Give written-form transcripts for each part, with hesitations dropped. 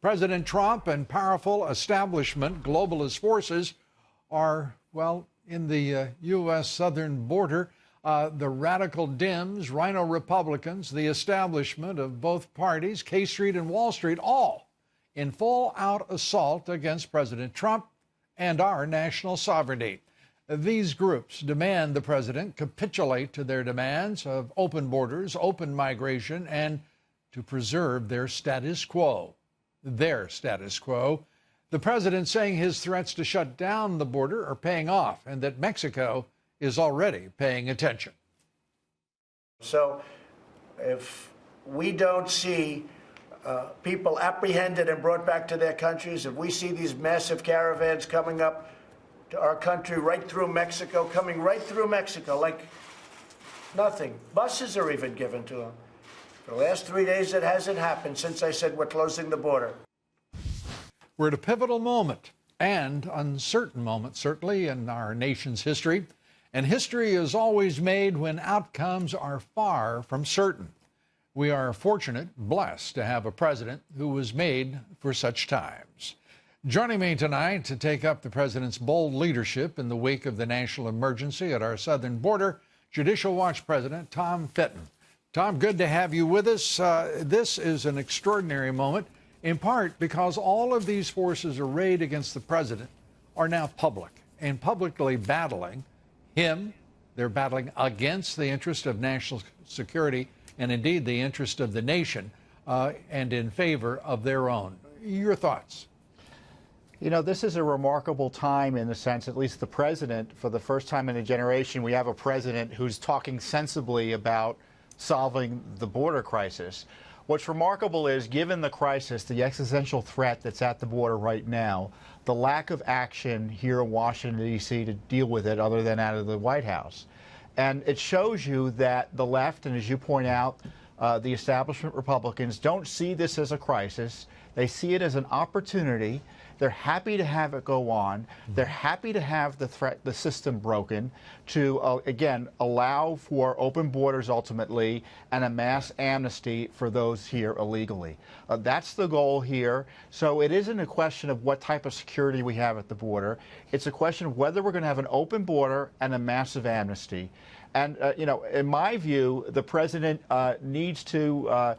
President Trump and powerful establishment globalist forces are, well, in the U.S. southern border. The radical Dems, Rhino Republicans, the establishment of both parties, K Street and Wall Street, all in full-out assault against President Trump and our national sovereignty. These groups demand the president capitulate to their demands of open borders, open migration, and to preserve their status quo. Their status quo. The president saying his threats to shut down the border are paying off and that Mexico is already paying attention. So if we don't see people apprehended and brought back to their countries, if we see these massive caravans coming up to our country right through Mexico, coming right through Mexico like nothing. Buses are even given to them. For the last 3 days, it hasn't happened since I said we're closing the border. We're at a pivotal moment and uncertain moment, certainly, in our nation's history. And history is always made when outcomes are far from certain. We are fortunate, blessed to have a president who was made for such times. Joining me tonight to take up the president's bold leadership in the wake of the national emergency at our southern border, Judicial Watch President Tom Fitton. Tom, good to have you with us. This is an extraordinary moment, in part because all of these forces arrayed against the president are now public and publicly battling him. They're battling against the interest of national security and indeed the interest of the nation and in favor of their own. Your thoughts? You know, this is a remarkable time in the sense, at least the president, for the first time in a generation, we have a president who's talking sensibly about solving the border crisis. What's remarkable is, given the crisis, the existential threat that's at the border right now, the lack of action here in Washington, D.C. to deal with it other than out of the White House. And it shows you that the left, and as you point out, the establishment Republicans don't see this as a crisis. They see it as an opportunity. They're happy to have it go on. They're happy to have the system broken to, again, allow for open borders ultimately and a mass amnesty for those here illegally. That's the goal here. So it isn't a question of what type of security we have at the border. It's a question of whether we're going to have an open border and a massive amnesty. And, you know, in my view, the president needs to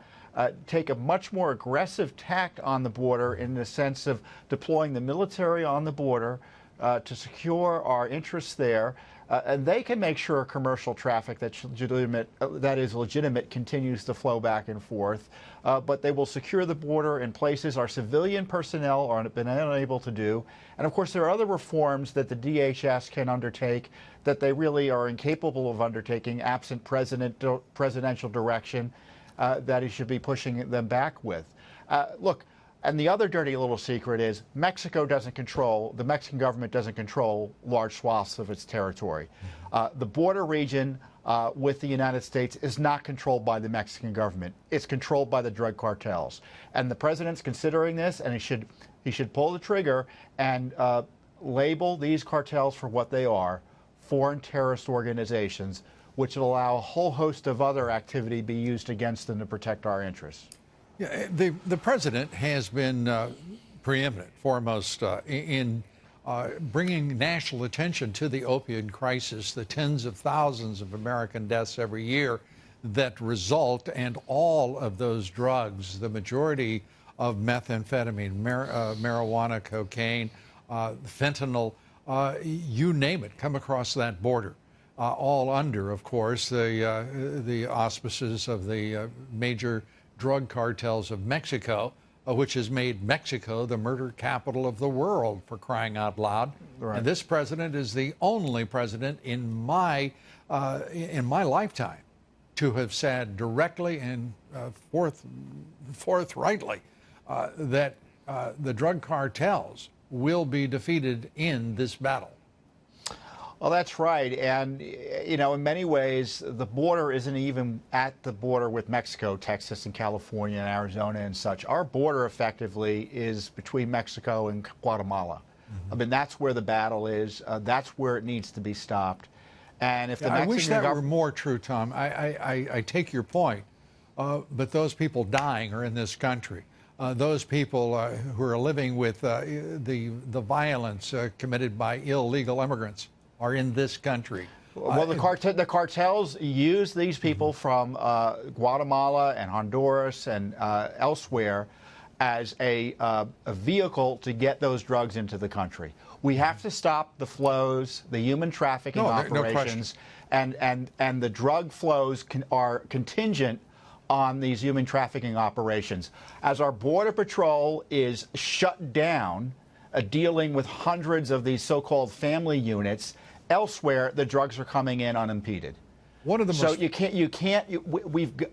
take a much more aggressive tack on the border in the sense of deploying the military on the border to secure our interests there. And they can make sure commercial traffic that is legitimate continues to flow back and forth. But they will secure the border in places our civilian personnel have been unable to do. And of course, there are other reforms that the DHS can undertake that they really are incapable of undertaking absent presidential direction. That he should be pushing them back with. Look, and the other dirty little secret is the Mexican government doesn't control large swaths of its territory. The border region with the United States is not controlled by the Mexican government. It's controlled by the drug cartels. And the president's considering this, and he should pull the trigger and label these cartels for what they are, foreign terrorist organizations, which will allow a whole host of other activity be used against them to protect our interests. Yeah, the president has been preeminent, foremost in bringing national attention to the opioid crisis, the tens of thousands of American deaths every year that result, and all of those drugs, the majority of methamphetamine, marijuana, cocaine, fentanyl, you name it, come across that border. All under, of course, the auspices of the major drug cartels of Mexico, which has made Mexico the murder capital of the world, for crying out loud. Right. And this president is the only president in my lifetime to have said directly and forthrightly that the drug cartels will be defeated in this battle. Well, that's right. And, you know, in many ways, the border isn't even at the border with Mexico, Texas, and California, and Arizona and such. Our border effectively is between Mexico and Guatemala. I mean, that's where the battle is. That's where it needs to be stopped. And if the Mexican I wish that were more true, Tom. I take your point, but those people dying are in this country. those people who are living with the violence committed by illegal immigrants are in this country. Well, the cartels use these people from Guatemala and Honduras and elsewhere as a vehicle to get those drugs into the country. We have to stop the flows, the human trafficking operations, and the drug flows are contingent on these human trafficking operations. As our Border Patrol is shut down, dealing with hundreds of these so-called family units, elsewhere the drugs are coming in unimpeded. One of the so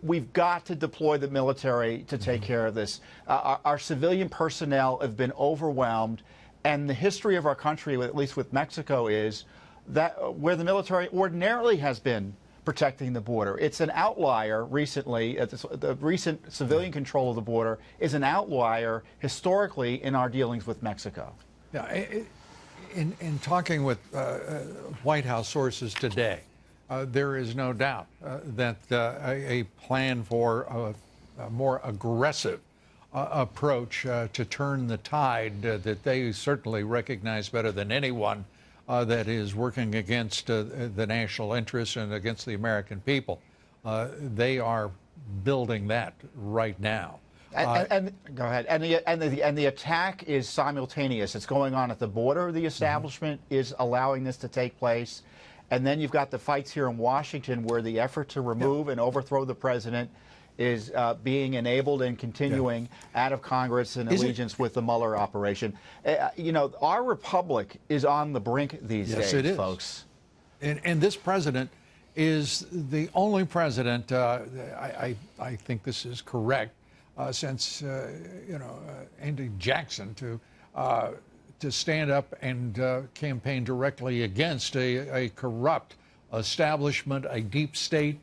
we've got to deploy the military to take care of this. Our civilian personnel have been overwhelmed, and the history of our country, at least with Mexico, is that where the military ordinarily has been protecting the border. It's an outlier recently. The recent civilian control of the border is an outlier historically in our dealings with Mexico. Yeah, in talking with White House sources today, there is no doubt that a plan for a more aggressive approach to turn the tide that they certainly recognize better than anyone that is working against the national interests and against the American people. They are building that right now. And go ahead. And the attack is simultaneous. It's going on at the border. The establishment is allowing this to take place, and then you've got the fights here in Washington, where the effort to remove and overthrow the president is being enabled and continuing out of Congress in allegiance with the Mueller operation. You know, our republic is on the brink these days, it is. Folks. And this president is the only president, I think this is correct, since Andy Jackson to stand up and campaign directly against a corrupt establishment, a deep state,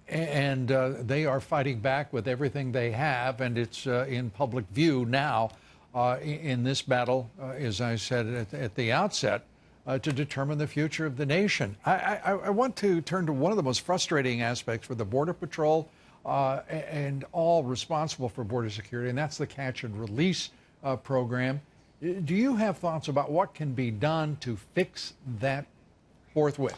and they are fighting back with everything they have, and it's in public view now in this battle, as I said at the outset, to determine the future of the nation. I want to turn to one of the most frustrating aspects for the Border Patrol and all responsible for border security, and that's the catch and release program. Do you have thoughts about what can be done to fix that forthwith?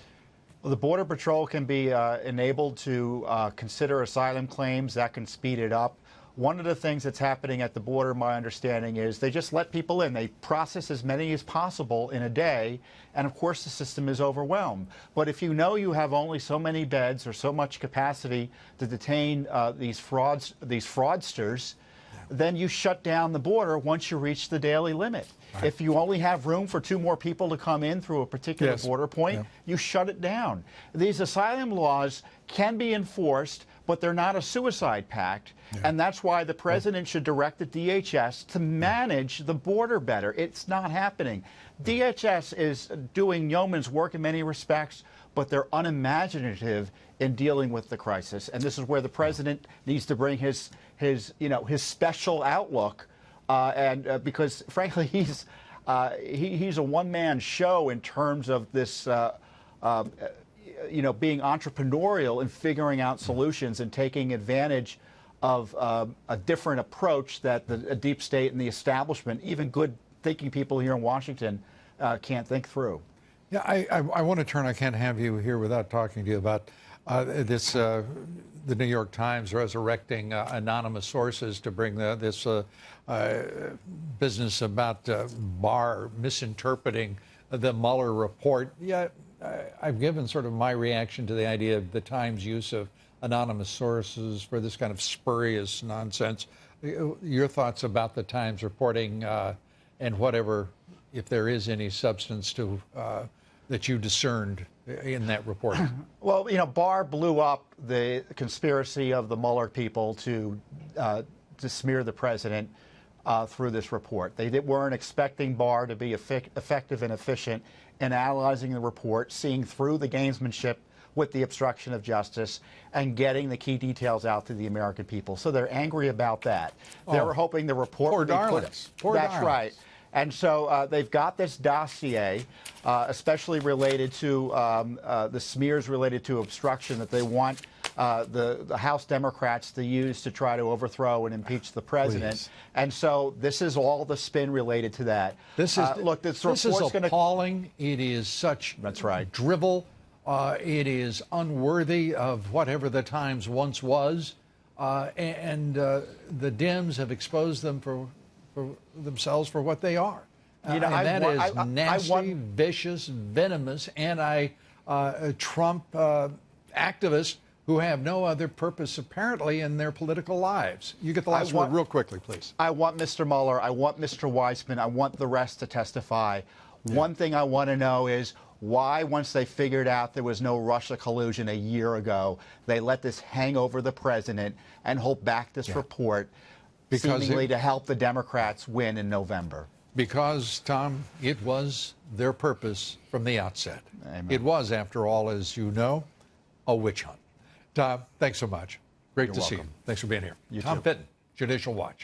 Well, the Border Patrol can be enabled to consider asylum claims. That can speed it up. One of the things that's happening at the border, my understanding, is they just let people in. They process as many as possible in a day, and of course the system is overwhelmed. But if you know you have only so many beds or so much capacity to detain these fraudsters, then you shut down the border once you reach the daily limit. Right. If you only have room for 2 more people to come in through a particular border point, you shut it down. These asylum laws can be enforced, but they're not a suicide pact, and that's why the president should direct the DHS to manage the border better. It's not happening. DHS is doing yeoman's work in many respects, but they're unimaginative in dealing with the crisis, and this is where the president needs to bring his special outlook, and because frankly he's a one-man show in terms of this being entrepreneurial and figuring out solutions and taking advantage of a different approach that the deep state and the establishment, even good thinking people here in Washington, can't think through. Yeah, I want to turn. I can't have you here without talking to you about this. The New York Times resurrecting anonymous sources to bring this business about Barr misinterpreting the Mueller report. Yeah, I've given sort of my reaction to the idea of the Times' use of anonymous sources for this kind of spurious nonsense. Your thoughts about the Times reporting and whatever, if there is any substance to that you discerned in that report? Well, Barr blew up the conspiracy of the Mueller people to smear the president through this report. They weren't expecting Barr to be effective and efficient in analyzing the report, seeing through the gamesmanship with the obstruction of justice, and getting the key details out to the American people. So they're angry about that. They were hoping the report would be darlings. Poor That's darlings. right. And so they've got this dossier, especially related to the smears related to obstruction, that they want the House Democrats to use to try to overthrow and impeach the president. Please. And so this is all the spin related to that. This is look. this is appalling. It is such drivel. It is unworthy of whatever the Times once was, and the Dems have exposed them for themselves for what they are. And that is nasty, vicious, venomous, anti-Trump activists who have no other purpose, apparently, in their political lives. You get the last word real quickly, please. I want Mr. Mueller, I want Mr. Weissman, I want the rest to testify. Yeah. One thing I want to know is why, once they figured out there was no Russia collusion a year ago, they let this hang over the president and hold back this report, seemingly to help the Democrats win in November. Because, Tom, it was their purpose from the outset. Amen. It was, after all, as you know, a witch hunt. Tom, thanks so much. Great to see you. Thanks for being here. Tom Fitton, Judicial Watch.